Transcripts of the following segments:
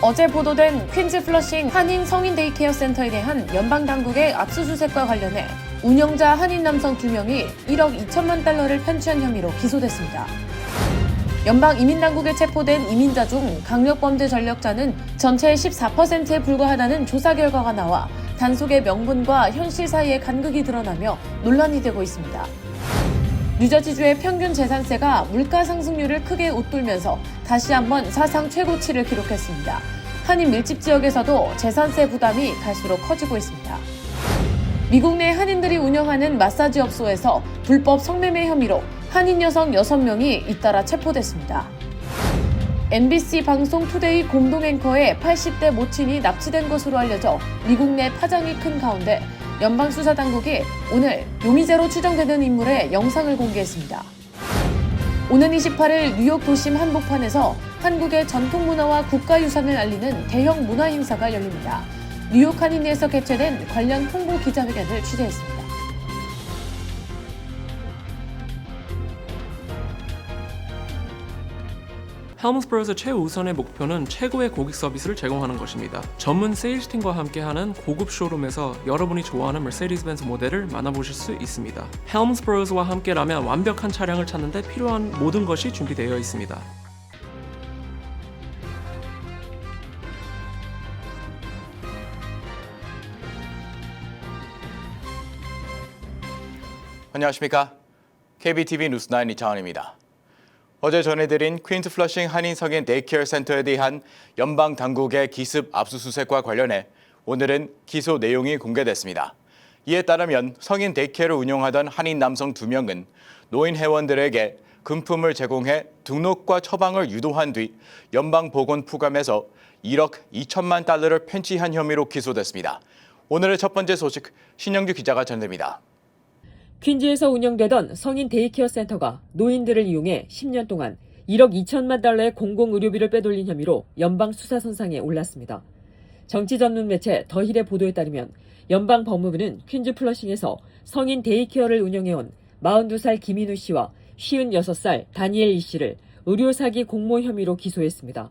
어제 보도된 퀸즈 플러싱 한인 성인 데이케어 센터에 대한 연방 당국의 압수수색과 관련해 운영자 한인 남성 2명이 1억 2천만 달러를 편취한 혐의로 기소됐습니다. 연방 이민당국에 체포된 이민자 중 강력범죄 전력자는 전체의 14%에 불과하다는 조사 결과가 나와 단속의 명분과 현실 사이의 간극이 드러나며 논란이 되고 있습니다. 뉴저지주의 평균 재산세가 물가 상승률을 크게 웃돌면서 다시 한번 사상 최고치를 기록했습니다. 한인 밀집 지역에서도 재산세 부담이 갈수록 커지고 있습니다. 미국 내 한인들이 운영하는 마사지 업소에서 불법 성매매 혐의로 한인 여성 6명이 잇따라 체포됐습니다. MBC 방송 투데이 공동 앵커의 80대 모친이 납치된 것으로 알려져 미국 내 파장이 큰 가운데 연방수사당국이 오늘 용의자로 추정되는 인물의 영상을 공개했습니다. 오는 28일 뉴욕 도심 한복판에서 한국의 전통문화와 국가유산을 알리는 대형 문화 행사가 열립니다. 뉴욕 한인회에서 개최된 관련 홍보 기자회견을 취재했습니다. 헬문스버그의 최우선의 목표는 최고의 고객 서비스를 제공하는 것입니다. 전문 세일즈팀과 함께하는 고급 쇼룸에서 여러분이 좋아하는 머세디스-벤츠 모델을 만나보실 수 있습니다. 헬문스버그와 함께라면 완벽한 차량을 찾는 데 필요한 모든 것이 준비되어 있습니다. 안녕하십니까? KBTV 뉴스9 이창원입니다. 어제 전해드린 퀸즈 플러싱 한인 성인 데이케어 센터에 대한 연방 당국의 기습 압수수색과 관련해 오늘은 기소 내용이 공개됐습니다. 이에 따르면 성인 데이케어를 운영하던 한인 남성 2명은 노인 회원들에게 금품을 제공해 등록과 처방을 유도한 뒤 연방보건프감에서 1억 2천만 달러를 편취한 혐의로 기소됐습니다. 오늘의 첫 번째 소식 신영주 기자가 전해드립니다. 퀸즈에서 운영되던 성인 데이케어 센터가 노인들을 이용해 10년 동안 1억 2천만 달러의 공공의료비를 빼돌린 혐의로 연방 수사선상에 올랐습니다. 정치 전문 매체 더힐의 보도에 따르면 연방 법무부는 퀸즈 플러싱에서 성인 데이케어를 운영해온 42살 김인우 씨와 56살 다니엘 이 씨를 의료사기 공모 혐의로 기소했습니다.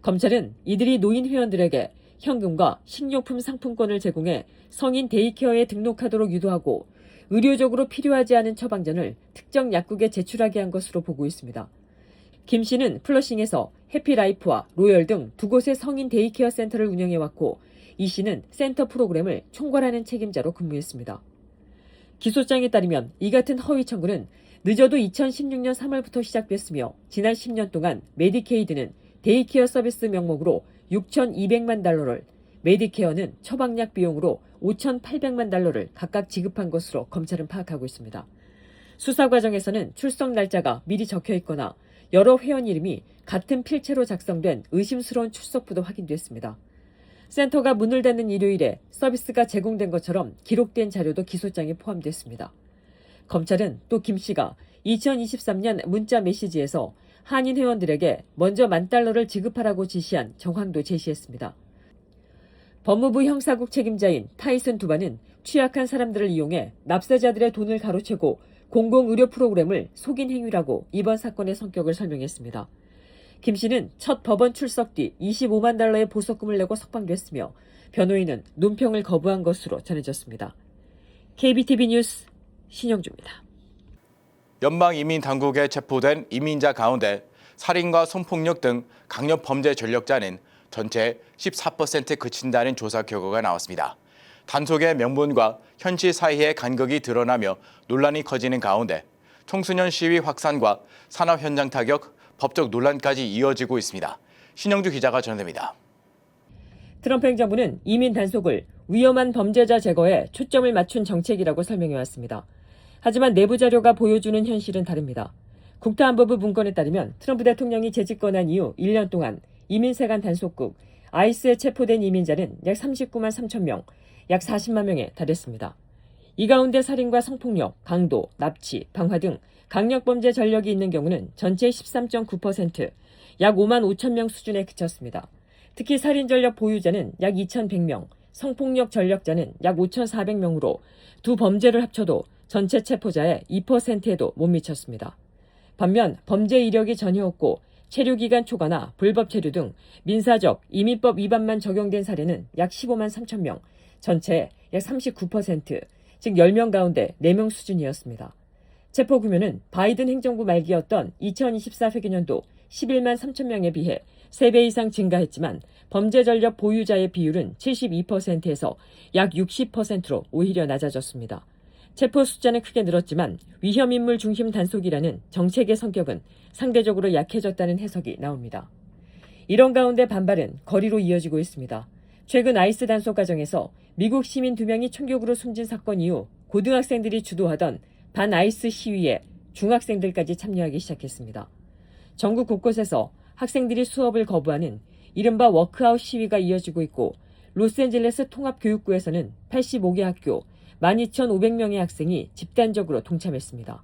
검찰은 이들이 노인 회원들에게 현금과 식료품 상품권을 제공해 성인 데이케어에 등록하도록 유도하고 의료적으로 필요하지 않은 처방전을 특정 약국에 제출하게 한 것으로 보고 있습니다. 김 씨는 플러싱에서 해피라이프와 로열 등 2곳의 성인 데이케어 센터를 운영해왔고 이 씨는 센터 프로그램을 총괄하는 책임자로 근무했습니다. 기소장에 따르면 이 같은 허위 청구는 늦어도 2016년 3월부터 시작됐으며 지난 10년 동안 메디케이드는 데이케어 서비스 명목으로 6,200만 달러를, 메디케어는 처방약 비용으로 5,800만 달러를 각각 지급한 것으로 검찰은 파악하고 있습니다. 수사 과정에서는 출석 날짜가 미리 적혀 있거나 여러 회원 이름이 같은 필체로 작성된 의심스러운 출석부도 확인됐습니다. 센터가 문을 닫는 일요일에 서비스가 제공된 것처럼 기록된 자료도 기소장에 포함됐습니다. 검찰은 또 김 씨가 2023년 문자 메시지에서 한인 회원들에게 먼저 $10,000를 지급하라고 지시한 정황도 제시했습니다. 법무부 형사국 책임자인 타이슨 두바는 취약한 사람들을 이용해 납세자들의 돈을 가로채고 공공의료 프로그램을 속인 행위라고 이번 사건의 성격을 설명했습니다. 김 씨는 첫 법원 출석 뒤 $25만 달러의 보석금을 내고 석방됐으며 변호인은 논평을 거부한 것으로 전해졌습니다. KBTV 뉴스 신영주입니다. 연방 이민 당국에 체포된 이민자 가운데 살인과 성폭력 등 강력 범죄 전력자는 전체 14%에 그친다는 조사 결과가 나왔습니다. 단속의 명분과 현실 사이의 간극이 드러나며 논란이 커지는 가운데 청소년 시위 확산과 산업 현장 타격, 법적 논란까지 이어지고 있습니다. 신영주 기자가 전해드립니다. 트럼프 행정부는 이민 단속을 위험한 범죄자 제거에 초점을 맞춘 정책이라고 설명해왔습니다. 하지만 내부 자료가 보여주는 현실은 다릅니다. 국토안보부 문건에 따르면 트럼프 대통령이 재집권한 이후 1년 동안 이민세관 단속국 아이스에 체포된 이민자는 약 39만 3천 명, 약 40만 명에 달했습니다. 이 가운데 살인과 성폭력, 강도, 납치, 방화 등 강력범죄 전력이 있는 경우는 전체의 13.9%, 약 5만 5천 명 수준에 그쳤습니다. 특히 살인 전력 보유자는 약 2,100명, 성폭력 전력자는 약 5,400명으로 두 범죄를 합쳐도 전체 체포자의 2%에도 못 미쳤습니다. 반면 범죄 이력이 전혀 없고 체류기간 초과나 불법 체류 등 민사적 이민법 위반만 적용된 사례는 약 15만 3천 명, 전체 약 39%, 즉 10명 가운데 4명 수준이었습니다. 체포 규모는 바이든 행정부 말기였던 2024 회계년도 11만 3천 명에 비해 3배 이상 증가했지만 범죄 전력 보유자의 비율은 72%에서 약 60%로 오히려 낮아졌습니다. 체포 숫자는 크게 늘었지만 위험인물 중심 단속이라는 정책의 성격은 상대적으로 약해졌다는 해석이 나옵니다. 이런 가운데 반발은 거리로 이어지고 있습니다. 최근 아이스 단속 과정에서 미국 시민 2명이 총격으로 숨진 사건 이후 고등학생들이 주도하던 반아이스 시위에 중학생들까지 참여하기 시작했습니다. 전국 곳곳에서 학생들이 수업을 거부하는 이른바 워크아웃 시위가 이어지고 있고 로스앤젤레스 통합교육구에서는 85개 학교 12,500명의 학생이 집단적으로 동참했습니다.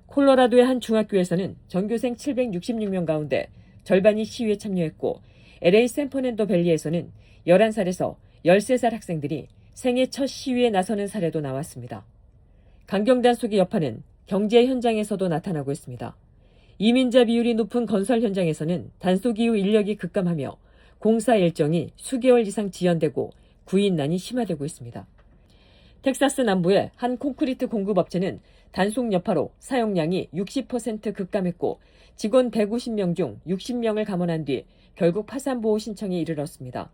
콜로라도의 한 중학교에서는 전교생 766명 가운데 절반이 시위에 참여했고 LA 샌퍼낸도 밸리에서는 11살에서 13살 학생들이 생애 첫 시위에 나서는 사례도 나왔습니다. 강경단속의 여파는 경제 현장에서도 나타나고 있습니다. 이민자 비율이 높은 건설 현장에서는 단속 이후 인력이 급감하며 공사 일정이 수개월 이상 지연되고 구인난이 심화되고 있습니다. 텍사스 남부의 한 콘크리트 공급업체는 단속 여파로 사용량이 60% 급감했고 직원 150명 중 60명을 감원한 뒤 결국 파산보호 신청에 이르렀습니다.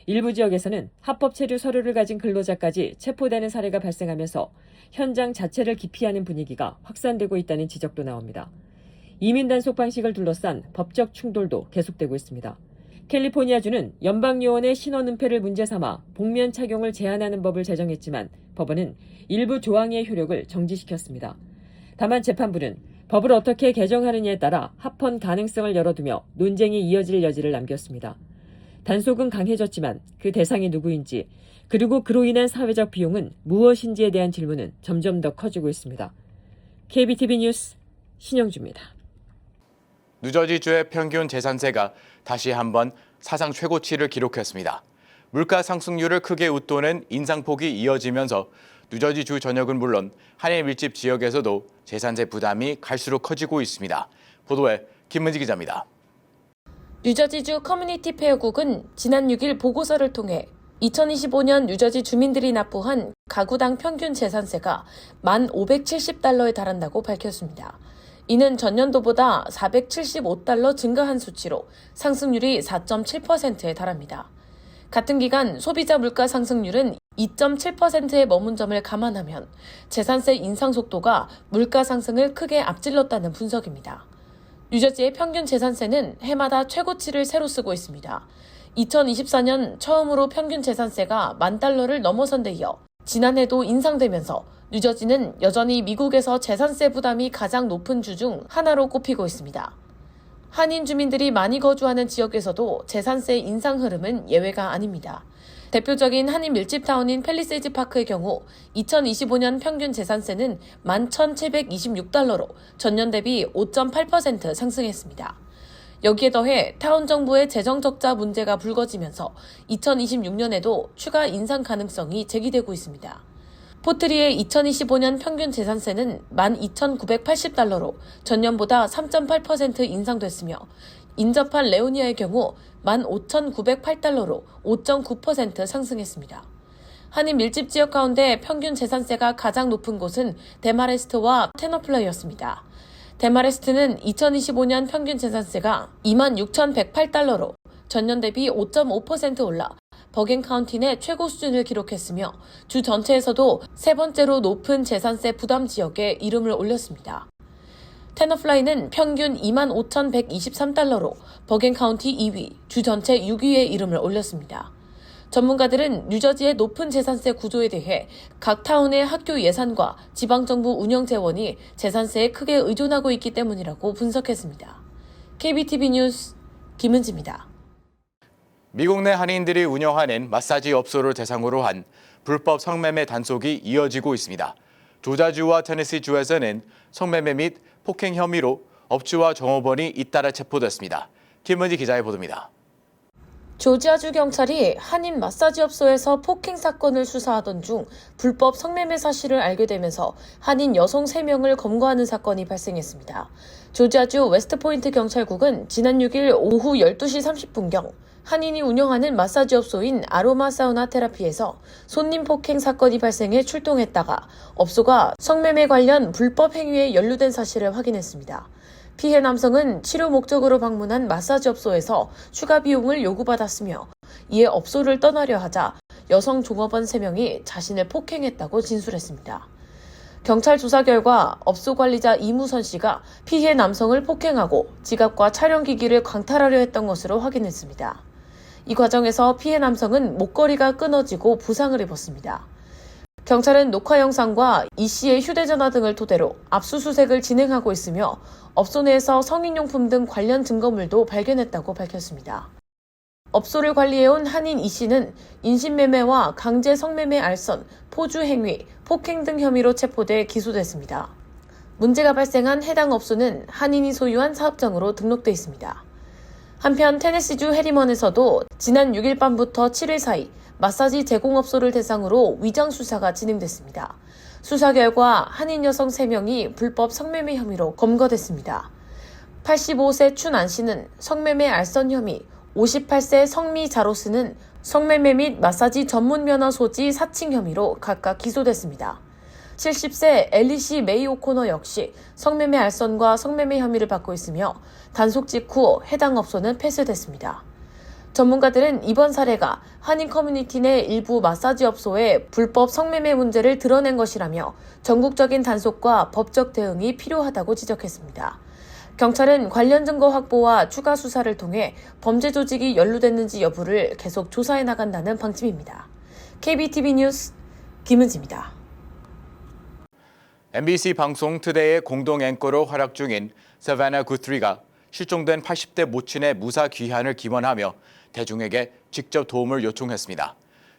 일부 지역에서는 합법 체류 서류를 가진 근로자까지 체포되는 사례가 발생하면서 현장 자체를 기피하는 분위기가 확산되고 있다는 지적도 나옵니다. 이민 단속 방식을 둘러싼 법적 충돌도 계속되고 있습니다. 캘리포니아주는 연방요원의 신원 은폐를 문제 삼아 복면 착용을 제한하는 법을 제정했지만 법원은 일부 조항의 효력을 정지시켰습니다. 다만 재판부는 법을 어떻게 개정하느냐에 따라 합헌 가능성을 열어두며 논쟁이 이어질 여지를 남겼습니다. 단속은 강해졌지만 그 대상이 누구인지 그리고 그로 인한 사회적 비용은 무엇인지에 대한 질문은 점점 더 커지고 있습니다. KBTV 뉴스 신영주입니다. 뉴저지주의 평균 재산세가 다시 한번 사상 최고치를 기록했습니다. 물가 상승률을 크게 웃도는 인상폭이 이어지면서 뉴저지주 전역은 물론 한인 밀집 지역에서도 재산세 부담이 갈수록 커지고 있습니다. 보도에 김문지 기자입니다. 뉴저지주 커뮤니티 페어국은 지난 6일 보고서를 통해 2025년 뉴저지 주민들이 납부한 가구당 평균 재산세가 1,570달러에 달한다고 밝혔습니다. 이는 전년도보다 475달러 증가한 수치로 상승률이 4.7%에 달합니다. 같은 기간 소비자 물가 상승률은 2.7%에 머문 점을 감안하면 재산세 인상 속도가 물가 상승을 크게 앞질렀다는 분석입니다. 뉴저지의 평균 재산세는 해마다 최고치를 새로 쓰고 있습니다. 2024년 처음으로 평균 재산세가 $10,000를 넘어선 데 이어 지난해도 인상되면서 뉴저지는 여전히 미국에서 재산세 부담이 가장 높은 주 중 하나로 꼽히고 있습니다. 한인 주민들이 많이 거주하는 지역에서도 재산세 인상 흐름은 예외가 아닙니다. 대표적인 한인 밀집타운인 팰리세이즈 파크의 경우 2025년 평균 재산세는 11,726달러로 전년 대비 5.8% 상승했습니다. 여기에 더해 타운 정부의 재정 적자 문제가 불거지면서 2026년에도 추가 인상 가능성이 제기되고 있습니다. 포트리의 2025년 평균 재산세는 12,980달러로 전년보다 3.8% 인상됐으며 인접한 레오니아의 경우 15,908달러로 5.9% 상승했습니다. 한인 밀집 지역 가운데 평균 재산세가 가장 높은 곳은 데마레스트와 테너플러였습니다. 데마레스트는 2025년 평균 재산세가 26,108달러로 전년 대비 5.5% 올라 버겐 카운티 내 최고 수준을 기록했으며 주 전체에서도 세 번째로 높은 재산세 부담 지역에 이름을 올렸습니다. 테너플라이는 평균 25,123달러로 버겐 카운티 2위, 주 전체 6위에 이름을 올렸습니다. 전문가들은 뉴저지의 높은 재산세 구조에 대해 각 타운의 학교 예산과 지방정부 운영 재원이 재산세에 크게 의존하고 있기 때문이라고 분석했습니다. KBTV 뉴스 김은지입니다. 미국 내 한인들이 운영하는 마사지 업소를 대상으로 한 불법 성매매 단속이 이어지고 있습니다. 조자주와 테네시주에서는 성매매 및 폭행 혐의로 업주와 종업원이 잇따라 체포됐습니다. 김은지 기자의 보도입니다. 조지아주 경찰이 한인 마사지업소에서 폭행 사건을 수사하던 중 불법 성매매 사실을 알게 되면서 한인 여성 3명을 검거하는 사건이 발생했습니다. 조지아주 웨스트포인트 경찰국은 지난 6일 오후 12시 30분경 한인이 운영하는 마사지업소인 아로마 사우나 테라피에서 손님 폭행 사건이 발생해 출동했다가 업소가 성매매 관련 불법 행위에 연루된 사실을 확인했습니다. 피해 남성은 치료 목적으로 방문한 마사지업소에서 추가 비용을 요구받았으며 이에 업소를 떠나려 하자 여성 종업원 3명이 자신을 폭행했다고 진술했습니다. 경찰 조사 결과 업소 관리자 이무선 씨가 피해 남성을 폭행하고 지갑과 촬영기기를 강탈하려 했던 것으로 확인했습니다. 이 과정에서 피해 남성은 목걸이가 끊어지고 부상을 입었습니다. 경찰은 녹화 영상과 이 씨의 휴대전화 등을 토대로 압수수색을 진행하고 있으며 업소 내에서 성인용품 등 관련 증거물도 발견했다고 밝혔습니다. 업소를 관리해온 한인 이 씨는 인신매매와 강제 성매매 알선, 포주행위, 폭행 등 혐의로 체포돼 기소됐습니다. 문제가 발생한 해당 업소는 한인이 소유한 사업장으로 등록돼 있습니다. 한편 테네시주 해리먼에서도 지난 6일 밤부터 7일 사이 마사지 제공업소를 대상으로 위장 수사가 진행됐습니다. 수사 결과 한인 여성 3명이 불법 성매매 혐의로 검거됐습니다. 85세 춘 안 씨는 성매매 알선 혐의, 58세 성미 자로스는 성매매 및 마사지 전문 면허 소지 사칭 혐의로 각각 기소됐습니다. 70세 엘리시 메이 오코너 역시 성매매 알선과 성매매 혐의를 받고 있으며 단속 직후 해당 업소는 폐쇄됐습니다. 전문가들은 이번 사례가 한인 커뮤니티 내 일부 마사지 업소의 불법 성매매 문제를 드러낸 것이라며 전국적인 단속과 법적 대응이 필요하다고 지적했습니다. 경찰은 관련 증거 확보와 추가 수사를 통해 범죄 조직이 연루됐는지 여부를 계속 조사해 나간다는 방침입니다. KBTV 뉴스 김은지입니다. MBC 방송 투데이의 공동 앵커로 활약 중인 사바나 구트리가 실종된 80대 모친의 무사 귀환을 기원하며 대중에게 직접 도움을 요청했습니다.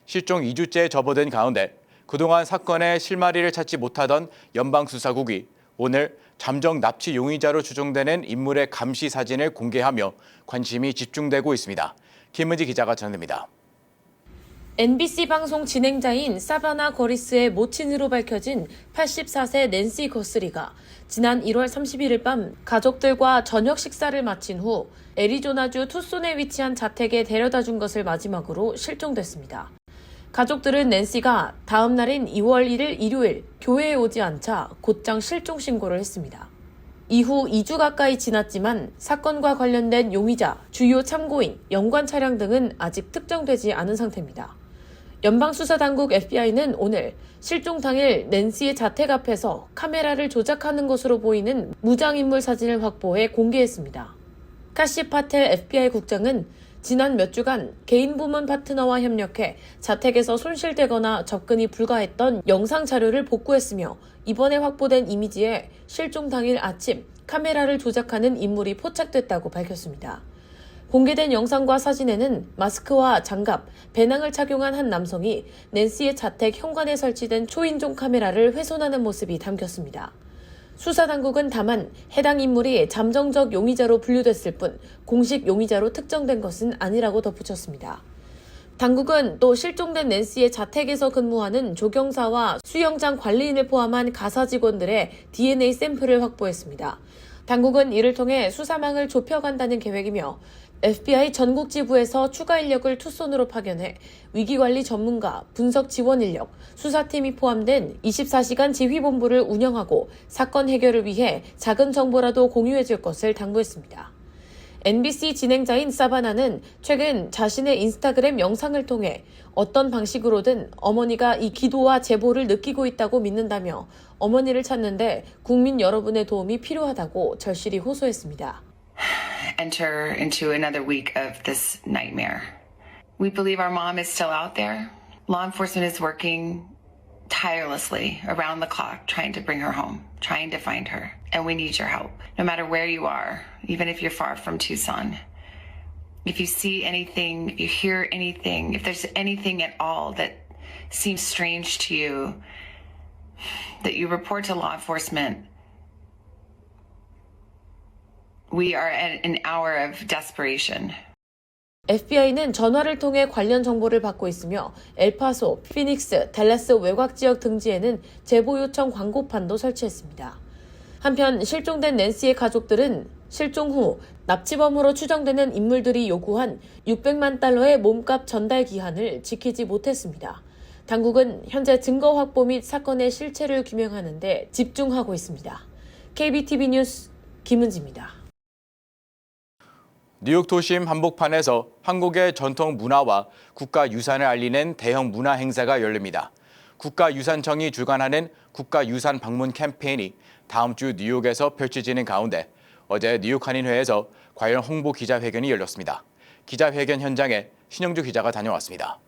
실종 2주째에 접어든 가운데 그동안 사건의 실마리를 찾지 못하던 연방수사국이 오늘 잠정 납치 용의자로 추정되는 인물의 감시 사진을 공개하며 관심이 집중되고 있습니다. 김은지 기자가 전합니다. NBC 방송 진행자인 사바나 거리스의 모친으로 밝혀진 84세 낸시 거스리가 지난 1월 31일 밤 가족들과 저녁 식사를 마친 후 애리조나주 투손에 위치한 자택에 데려다 준 것을 마지막으로 실종됐습니다. 가족들은 낸시가 다음 날인 2월 1일 일요일 교회에 오지 않자 곧장 실종 신고를 했습니다. 이후 2주 가까이 지났지만 사건과 관련된 용의자, 주요 참고인, 연관 차량 등은 아직 특정되지 않은 상태입니다. 연방수사당국 FBI는 오늘 실종 당일 낸시의 자택 앞에서 카메라를 조작하는 것으로 보이는 무장인물 사진을 확보해 공개했습니다. 카시 파텔 FBI 국장은 지난 몇 주간 개인 부문 파트너와 협력해 자택에서 손실되거나 접근이 불가했던 영상 자료를 복구했으며 이번에 확보된 이미지에 실종 당일 아침 카메라를 조작하는 인물이 포착됐다고 밝혔습니다. 공개된 영상과 사진에는 마스크와 장갑, 배낭을 착용한 한 남성이 낸시의 자택 현관에 설치된 초인종 카메라를 훼손하는 모습이 담겼습니다. 수사당국은 다만 해당 인물이 잠정적 용의자로 분류됐을 뿐 공식 용의자로 특정된 것은 아니라고 덧붙였습니다. 당국은 또 실종된 낸시의 자택에서 근무하는 조경사와 수영장 관리인을 포함한 가사 직원들의 DNA 샘플을 확보했습니다. 당국은 이를 통해 수사망을 좁혀간다는 계획이며 FBI 전국 지부에서 추가 인력을 투손으로 파견해 위기관리 전문가, 분석 지원 인력, 수사팀이 포함된 24시간 지휘본부를 운영하고 사건 해결을 위해 작은 정보라도 공유해줄 것을 당부했습니다. NBC 진행자인 사바나는 최근 자신의 인스타그램 영상을 통해 어떤 방식으로든 어머니가 이 기도와 제보를 느끼고 있다고 믿는다며 어머니를 찾는데 국민 여러분의 도움이 필요하다고 절실히 호소했습니다. Enter into another week of this nightmare. We believe our mom is still out there. Law enforcement is working tirelessly around the clock trying to bring her home, trying to find her. And we need your help, no matter where you are, even if you're far from Tucson. If you see anything, if you hear anything, if there's anything at all that seems strange to you, that you report to law enforcement. We are at an hour of desperation. FBI는 전화를 통해 관련 정보를 받고 있으며 엘파소, 피닉스, 댈러스 외곽 지역 등지에는 제보 요청 광고판도 설치했습니다. 한편 실종된 낸시의 가족들은 실종 후 납치범으로 추정되는 인물들이 요구한 600만 달러의 몸값 전달 기한을 지키지 못했습니다. 당국은 현재 증거 확보 및 사건의 실체를 규명하는 데 집중하고 있습니다. KBTV 뉴스 김은지입니다. 뉴욕 도심 한복판에서 한국의 전통 문화와 국가유산을 알리는 대형 문화 행사가 열립니다. 국가유산청이 주관하는 국가유산 방문 캠페인이 다음 주 뉴욕에서 펼쳐지는 가운데 어제 뉴욕 한인회에서 관련 홍보 기자회견이 열렸습니다. 기자회견 현장에 신영주 기자가 다녀왔습니다.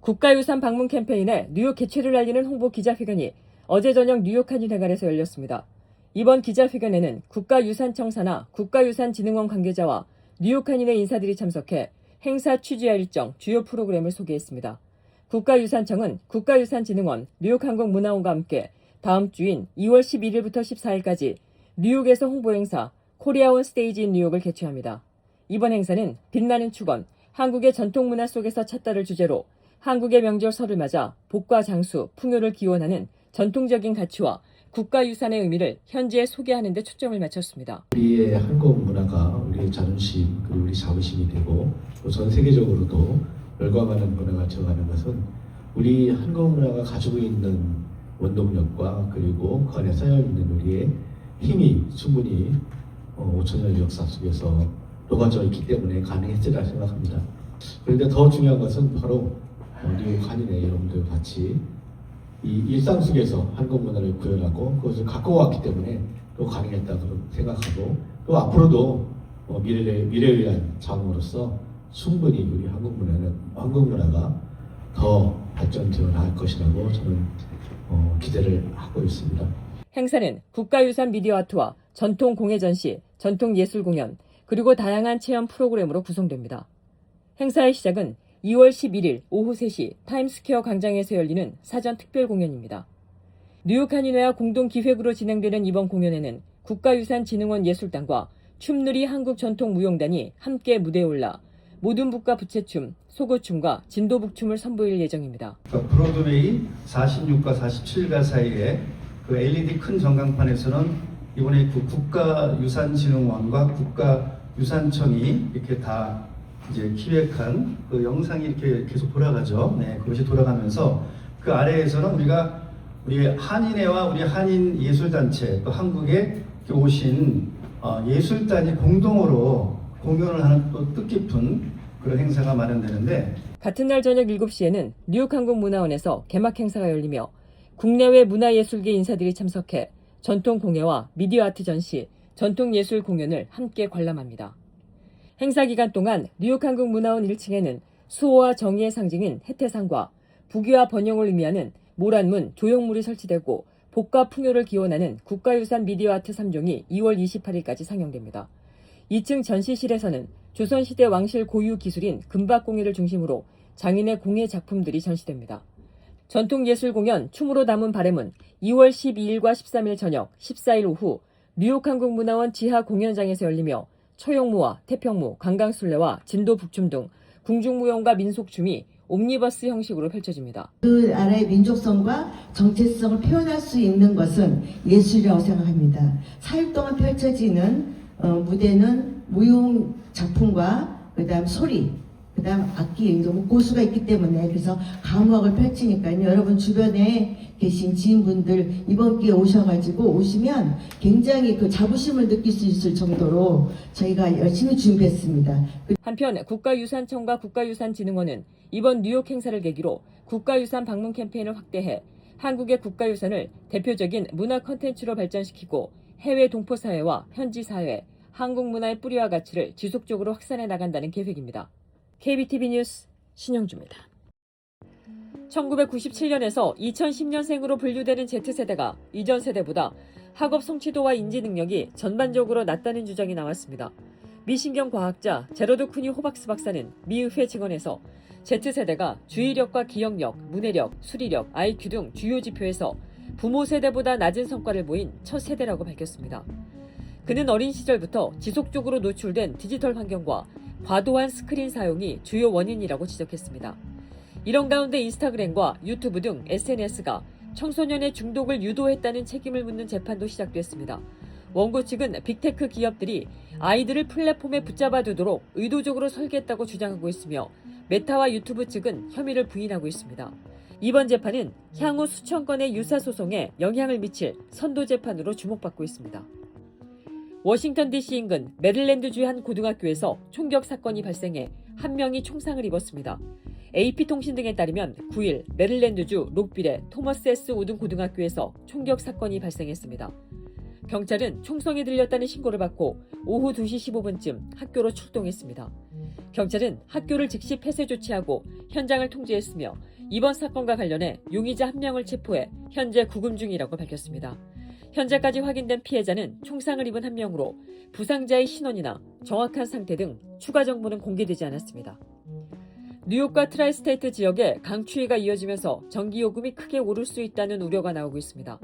국가유산 방문 캠페인의 뉴욕 개최를 알리는 홍보 기자회견이 어제 저녁 뉴욕 한인회관에서 열렸습니다. 이번 기자회견에는 국가유산청 산하 국가유산진흥원 관계자와 뉴욕 한인회 인사들이 참석해 행사 취지와 일정, 주요 프로그램을 소개했습니다. 국가유산청은 국가유산진흥원, 뉴욕한국문화원과 함께 다음 주인 2월 11일부터 14일까지 뉴욕에서 홍보 행사 코리아원 스테이지 인 뉴욕을 개최합니다. 이번 행사는 빛나는 축원, 한국의 전통문화 속에서 찾다를 주제로 한국의 명절 설을 맞아 복과 장수, 풍요를 기원하는 전통적인 가치와 국가유산의 의미를 현지에 소개하는 데 초점을 맞췄습니다. 우리의 한국 문화가 우리의 자존심 그리고 우리 자부심이 되고 또 전 세계적으로도 열광하는 문화가 되어가는 것은 우리 한국 문화가 가지고 있는 원동력과 그리고 그 안에 쌓여있는 우리의 힘이 충분히 5천년 역사 속에서 녹아져 있기 때문에 가능했으리라 생각합니다. 그런데 더 중요한 것은 바로 뉴욕 한인회 여러분들 같이 이 일상 속에서 한국 문화를 구현하고 그것을 갖고 왔기 때문에 또 가능했다고 생각하고 또 앞으로도 미래를 위한 자원으로서 충분히 우리 한국 문화가 더 발전되어 나갈 것이라고 저는 기대를 하고 있습니다. 행사는 국가유산 미디어 아트와 전통 공예 전시, 전통 예술 공연, 그리고 다양한 체험 프로그램으로 구성됩니다. 행사의 시작은 2월 11일 오후 3시 타임스퀘어 광장에서 열리는 사전 특별 공연입니다. 뉴욕 한인회와 공동 기획으로 진행되는 이번 공연에는 국가유산진흥원 예술단과 춤누리 한국전통무용단이 함께 무대에 올라 모든 북과 부채춤, 소고춤과 진도북춤을 선보일 예정입니다. 브로드웨이 46과 47가 사이에 그 LED 큰 전광판에서는 이번에 그 국가유산진흥원과 국가유산청이 이렇게 다 이제 기획한 그 영상이 이렇게 계속 돌아가죠. 네, 그것이 돌아가면서 그 아래에서는 우리 한인회와 우리 한인 예술단체 또 한국에 오신 예술단이 공동으로 공연을 하는 또 뜻깊은 그런 행사가 마련되는데 같은 날 저녁 7시에는 뉴욕 한국문화원에서 개막 행사가 열리며 국내외 문화예술계 인사들이 참석해 전통 공예와 미디어 아트 전시, 전통 예술 공연을 함께 관람합니다. 행사 기간 동안 뉴욕 한국문화원 1층에는 수호와 정의의 상징인 해태상과 부귀와 번영을 의미하는 모란문, 조형물이 설치되고 복과 풍요를 기원하는 국가유산 미디어 아트 3종이 2월 28일까지 상영됩니다. 2층 전시실에서는 조선시대 왕실 고유 기술인 금박공예를 중심으로 장인의 공예 작품들이 전시됩니다. 전통예술 공연 춤으로 담은 바램은 2월 12일과 13일 저녁, 14일 오후 뉴욕 한국문화원 지하 공연장에서 열리며 처용무와 태평무, 강강술래와 진도북춤 등 궁중무용과 민속춤이 옴니버스 형식으로 펼쳐집니다. 그 나라의 민족성과 정체성을 표현할 수 있는 것은 예술이라고 생각합니다. 4일 동안 펼쳐지는 무대는 무용 작품과 그다음 소리, 그다음 악기, 고수가 있기 때문에 그래서 가무악을 펼치니까요. 여러분 주변에 계신 지인분들 이번 기회에 오시면 굉장히 그 자부심을 느낄 수 있을 정도로 저희가 열심히 준비했습니다. 한편 국가유산청과 국가유산진흥원은 이번 뉴욕 행사를 계기로 국가유산 방문 캠페인을 확대해 한국의 국가유산을 대표적인 문화 콘텐츠로 발전시키고 해외 동포사회와 현지 사회, 한국 문화의 뿌리와 가치를 지속적으로 확산해 나간다는 계획입니다. KBTV 뉴스 신영주입니다. 1997년에서 2010년생으로 분류되는 Z세대가 이전 세대보다 학업 성취도와 인지 능력이 전반적으로 낮다는 주장이 나왔습니다. 미신경과학자 제러드 쿠니 호박스 박사는 미의회 증언에서 Z세대가 주의력과 기억력, 문해력, 수리력, IQ 등 주요 지표에서 부모 세대보다 낮은 성과를 보인 첫 세대라고 밝혔습니다. 그는 어린 시절부터 지속적으로 노출된 디지털 환경과 과도한 스크린 사용이 주요 원인이라고 지적했습니다. 이런 가운데 인스타그램과 유튜브 등 SNS가 청소년의 중독을 유도했다는 책임을 묻는 재판도 시작됐습니다. 원고 측은 빅테크 기업들이 아이들을 플랫폼에 붙잡아 두도록 의도적으로 설계했다고 주장하고 있으며 메타와 유튜브 측은 혐의를 부인하고 있습니다. 이번 재판은 향후 수천 건의 유사 소송에 영향을 미칠 선도 재판으로 주목받고 있습니다. 워싱턴 DC 인근 메릴랜드주의 한 고등학교에서 총격 사건이 발생해 한 명이 총상을 입었습니다. AP통신 등에 따르면 9일 메릴랜드주 록빌의 토머스 S 우든 고등학교에서 총격 사건이 발생했습니다. 경찰은 총성이 들렸다는 신고를 받고 오후 2시 15분쯤 학교로 출동했습니다. 경찰은 학교를 즉시 폐쇄 조치하고 현장을 통제했으며 이번 사건과 관련해 용의자 한 명을 체포해 현재 구금 중이라고 밝혔습니다. 현재까지 확인된 피해자는 총상을 입은 한 명으로 부상자의 신원이나 정확한 상태 등 추가 정보는 공개되지 않았습니다. 뉴욕과 트라이스테이트 지역에 강추위가 이어지면서 전기요금이 크게 오를 수 있다는 우려가 나오고 있습니다.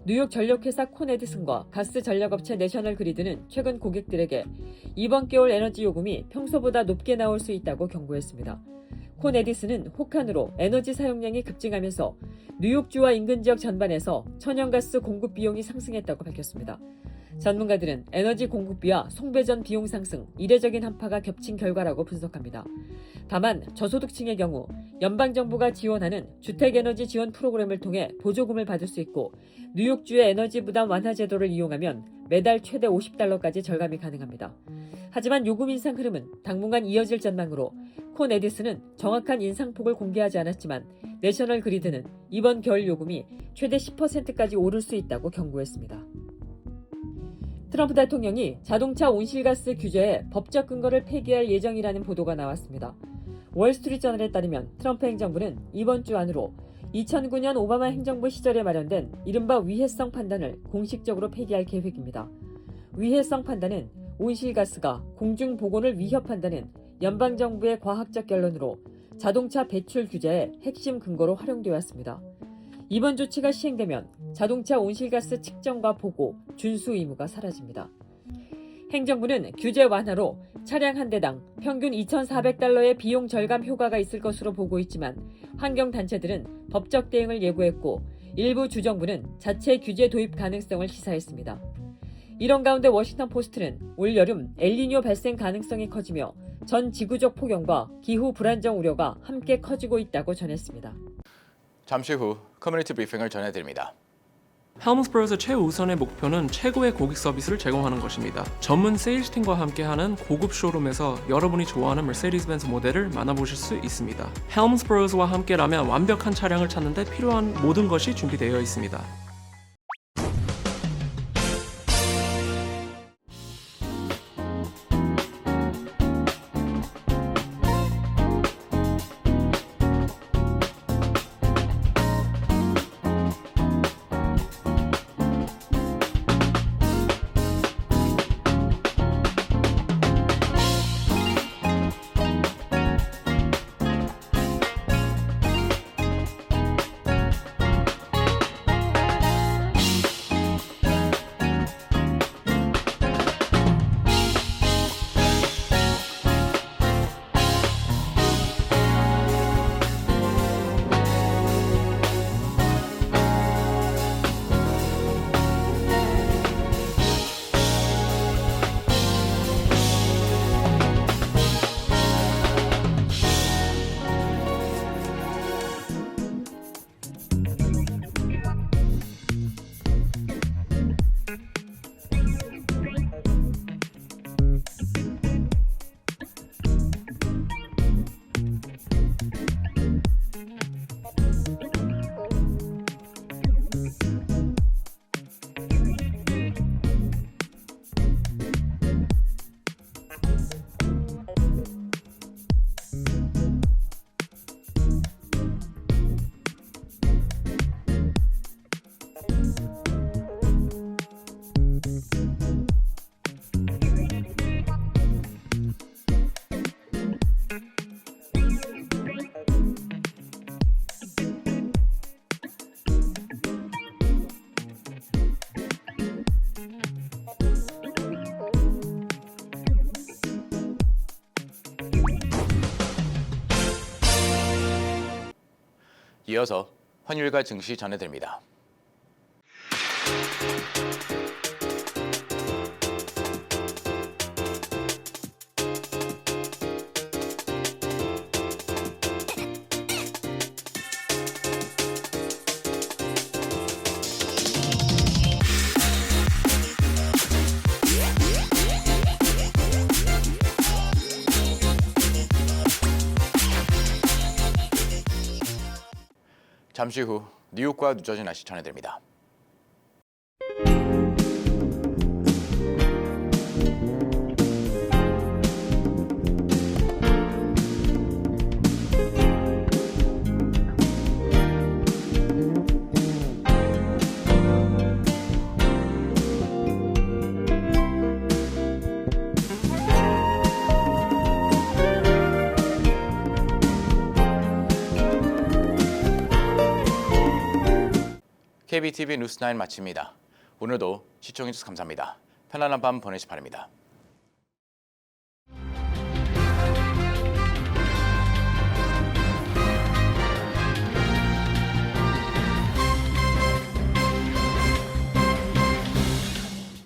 뉴욕 전력회사 콘에디슨과 가스 전력업체 내셔널 그리드는 최근 고객들에게 이번 겨울 에너지 요금이 평소보다 높게 나올 수 있다고 경고했습니다. 콘에디슨은 혹한으로 에너지 사용량이 급증하면서 뉴욕주와 인근 지역 전반에서 천연가스 공급 비용이 상승했다고 밝혔습니다. 전문가들은 에너지 공급비와 송배전 비용 상승, 이례적인 한파가 겹친 결과라고 분석합니다. 다만 저소득층의 경우 연방정부가 지원하는 주택에너지 지원 프로그램을 통해 보조금을 받을 수 있고 뉴욕주의 에너지 부담 완화 제도를 이용하면 매달 최대 $50까지 절감이 가능합니다. 하지만 요금 인상 흐름은 당분간 이어질 전망으로 콘 에디슨은 정확한 인상폭을 공개하지 않았지만 내셔널 그리드는 이번 겨울 요금이 최대 10%까지 오를 수 있다고 경고했습니다. 트럼프 대통령이 자동차 온실가스 규제에 법적 근거를 폐기할 예정이라는 보도가 나왔습니다. 월스트리트저널에 따르면 트럼프 행정부는 이번 주 안으로 2009년 오바마 행정부 시절에 마련된 이른바 위해성 판단을 공식적으로 폐기할 계획입니다. 위해성 판단은 온실가스가 공중보건을 위협한다는 연방정부의 과학적 결론으로 자동차 배출 규제의 핵심 근거로 활용되어 왔습니다. 이번 조치가 시행되면 자동차 온실가스 측정과 보고, 준수 의무가 사라집니다. 행정부는 규제 완화로 차량 한 대당 평균 $2,400의 비용 절감 효과가 있을 것으로 보고 있지만 환경단체들은 법적 대응을 예고했고 일부 주정부는 자체 규제 도입 가능성을 시사했습니다. 이런 가운데 워싱턴 포스트는 올 여름 엘니뇨 발생 가능성이 커지며 전 지구적 폭염과 기후 불안정 우려가 함께 커지고 있다고 전했습니다. 잠시 후 커뮤니티 브리핑을 전해드립니다. 헬მს브로우의 최우선의 목표는 최고의 고객 서비스를 제공하는 것입니다. 전문 세일즈팀과 함께하는 고급 쇼룸에서 여러분이 좋아하는 머세디스 벤츠 모델을 만나보실 수 있습니다. 헬მს브로우와 함께라면 완벽한 차량을 찾는 데 필요한 모든 것이 준비되어 있습니다. 이어서 환율과 증시 전해드립니다. 잠시 후 뉴욕과 뉴저지 날씨 전해드립니다. KBTV 뉴스9 마칩니다. 오늘도 시청해주셔서 감사합니다. 편안한 밤 보내시 바랍니다.